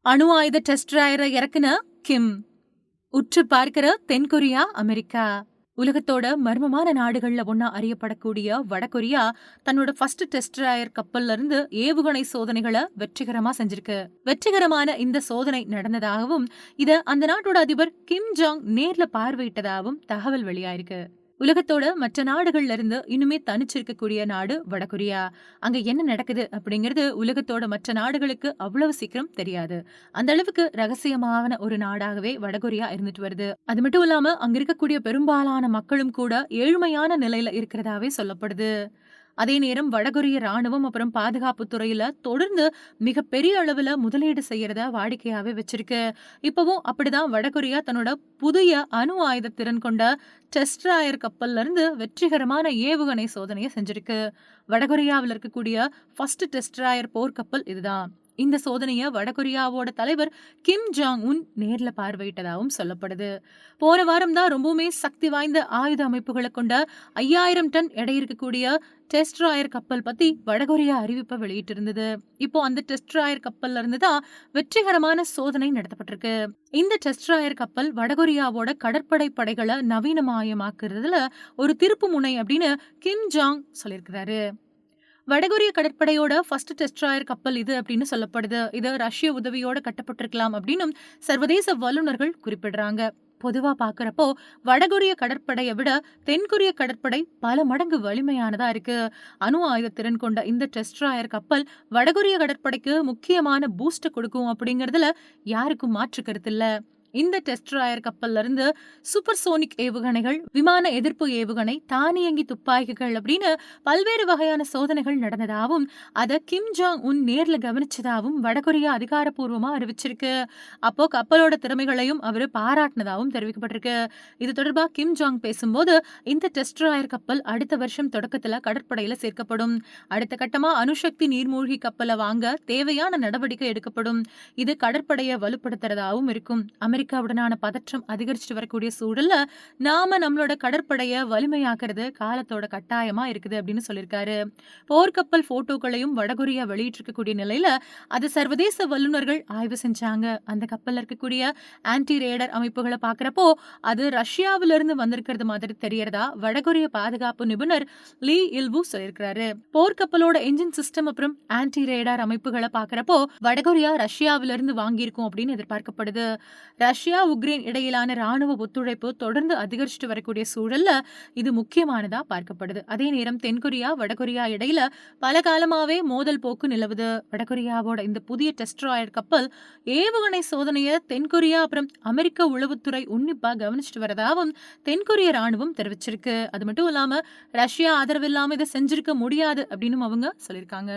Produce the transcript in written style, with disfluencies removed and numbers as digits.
அணு ஆயுத டெஸ்ட் ராயரை இறக்குன கிம். உற்று பார்க்கிற தென்கொரியா, அமெரிக்கா. உலகத்தோட மர்மமான நாடுகள்ல ஒன்னா அறியப்படக்கூடிய வடகொரியா தன்னோட ஃபர்ஸ்ட் டெஸ்ட் ராயர் கப்பல்ல இருந்து ஏவுகணை சோதனைகளை வெற்றிகரமா செஞ்சிருக்கு. வெற்றிகரமான இந்த சோதனை நடந்ததாகவும் இத அந்த நாட்டோட அதிபர் கிம் ஜாங் நேர்ல பார்வையிட்டதாகவும் தகவல் வெளியாயிருக்கு. உலகத்தோட மற்ற நாடுகள்ல இருந்து இன்னுமே தனிச்சிருக்கக்கூடிய நாடு வடகொரியா. அங்க என்ன நடக்குது அப்படிங்கிறது உலகத்தோட மற்ற நாடுகளுக்கு அவ்வளவு சீக்கிரம் தெரியாது. அந்த அளவுக்கு ரகசியமான ஒரு நாடாகவே வடகொரியா இருந்துட்டு வருது. அது மட்டும் இல்லாம அங்க இருக்கக்கூடிய பெரும்பாலான மக்களும் கூட ஏழ்மையான நிலையில இருக்கிறதாவே சொல்லப்படுது. அதே நேரம் வடகொரிய ராணுவம் அப்புறம் பாதுகாப்பு துறையில தொடர்ந்து மிகப்பெரிய அளவுல முதலீடு செய்யறத வாடிக்கையாவே வச்சிருக்கு. இப்பவும் அப்படிதான் வடகொரியா தன்னோட புதிய அணு ஆயுத திறன் கொண்ட டெஸ்ட்ராயர் கப்பல்ல இருந்து வெற்றிகரமான ஏவுகணை சோதனையை செஞ்சிருக்கு. வடகொரியாவில் இருக்கக்கூடிய ஃபர்ஸ்ட் டெஸ்ட்ராயர் போர்க்கப்பல் இதுதான். இந்த சோதனைய வடகொரியாவோட தலைவர் கிம் ஜாங் உன் நேர்ல பார்வையிட்டதாகவும் சொல்லப்படுது. போன வாரம் தான் ரொம்பவுமே சக்தி வாய்ந்த ஆயுத அமைப்புகளை கொண்ட 5000 டன் எடை இருக்கக்கூடிய டெஸ்ட்ராயர் கப்பல் பத்தி வடகொரியா அறிவிப்பை வெளியிட்டு இருந்தது. இப்போ அந்த டெஸ்ட்ராயர் கப்பல்ல இருந்து தான் வெற்றிகரமான சோதனை நடத்தப்பட்டிருக்கு. இந்த டெஸ்ட்ராயர் கப்பல் வடகொரியாவோட கடற்படை படைகளை நவீனமயமாக்குறதுல ஒரு திருப்பு முனை அப்படின்னு கிம் ஜாங் சொல்லியிருக்கிறாரு. வடகொரிய கடற்படையோட ஃபர்ஸ்ட் டெஸ்ட்ராயர் கப்பல் இது அப்படின்னு சொல்லப்படுது. இது ரஷ்ய உதவியோட கட்டப்பட்டிருக்கலாம் அப்படின்னு சர்வதேச வல்லுநர்கள் குறிப்பிடுறாங்க. பொதுவா பாக்குறப்போ வடகொரிய கடற்படையை விட தென்கொரிய கடற்படை பல மடங்கு வலிமையானதா இருக்கு. அணு ஆயுத திறன் கொண்ட இந்த டெஸ்ட்ராயர் கப்பல் வடகொரிய கடற்படைக்கு முக்கியமான பூஸ்ட் கொடுக்கும் அப்படிங்கறதுல யாருக்கும் மாற்று கருத்து இல்ல. இந்த டெஸ்ட்ராயர் கப்பல்ல இருந்து சூப்பர்சோனிக் ஏவுகணைகள், விமான எதிர்ப்பு ஏவுகணை, தானியங்கி துப்பாக்கிகள் அப்படின்னு பல்வேறு வகையான சோதனைகள் நடந்ததாகவும் அத கிம் ஜாங் உன் நேர்ல கவனிச்சதாகவும் வடகொரியா அதிகாரப்பூர்வமா அறிவிச்சிருக்கு. அப்போ கப்பலோட திறமைகளையும் அவரு பாராட்டினதாகவும் தெரிவிக்கப்பட்டிருக்கு. இது தொடர்பா கிம் ஜாங் பேசும்போது இந்த டெஸ்ட்ராயர் கப்பல் அடுத்த வருஷம் தொடக்கத்துல கடற்படையில சேர்க்கப்படும். அடுத்த கட்டமா அணுசக்தி நீர்மூழ்கி கப்பலை வாங்க தேவையான நடவடிக்கை எடுக்கப்படும். இது கடற்படையை வலுப்படுத்துறதாகவும் இருக்கும். அமெரிக்காவுடனான பதற்றம் அதிகரிச்சுட்டு வரக்கூடிய சூழல்ல நாம நம்மளோட கடற்படைய வலிமையாக்குறது காலத்தோட கட்டாயமா இருக்குது அப்படின்னு சொல்லியிருக்காரு. போர்க்கப்பல் போட்டோக்களையும் வடகொரியா வெளியிட்டிருக்கக்கூடிய நிலையில அது சர்வதேச வல்லுநர்கள் ஆய்வு செஞ்சாங்க. அந்த கப்பல்ல இருக்கக்கூடிய ஆன்டி ரேடர் அமைப்புகளை பாக்குறப்போ அது ரஷ்யாவில இருந்து வந்திருக்கிறது மாதிரி தெரியறதா வடகொரிய பாதுகாப்பு நிபுணர் லீ இல்வு சொல்லியிருக்கிறாரு. போர்க்கப்பலோட என்ஜின் சிஸ்டம் அப்புறம் ஆன்டி ரேடார் அமைப்புகளை பாக்குறப்போ வடகொரியா ரஷ்யாவில இருந்து வாங்கியிருக்கும் அப்படின்னு எதிர்பார்க்கப்படுது. ரஷ்யா உக்ரைன் இடையிலான ராணுவ ஒத்துழைப்பு தொடர்ந்து அதிகரிச்சுட்டு வரக்கூடிய சூழல்ல இது முக்கியமானதா பார்க்கப்படுது. அதே நேரம் தென்கொரியா வடகொரியா இடையில பல காலமாவே மோதல் போக்கு நிலவுது. வடகொரியாவோட இந்த புதிய டெஸ்ட்ராயர் கப்பல் ஏவுகணை சோதனையை தென்கொரியா அப்புறம் அமெரிக்க உளவுத்துறை உன்னிப்பா கவனிச்சுட்டு வரதாகவும் தென்கொரிய ராணுவம் தெரிவிச்சிருக்கு. அது மட்டும் இல்லாம ரஷ்யா ஆதரவு இல்லாம இதை செஞ்சிருக்க முடியாது அப்படின்னு அவங்க சொல்லியிருக்காங்க.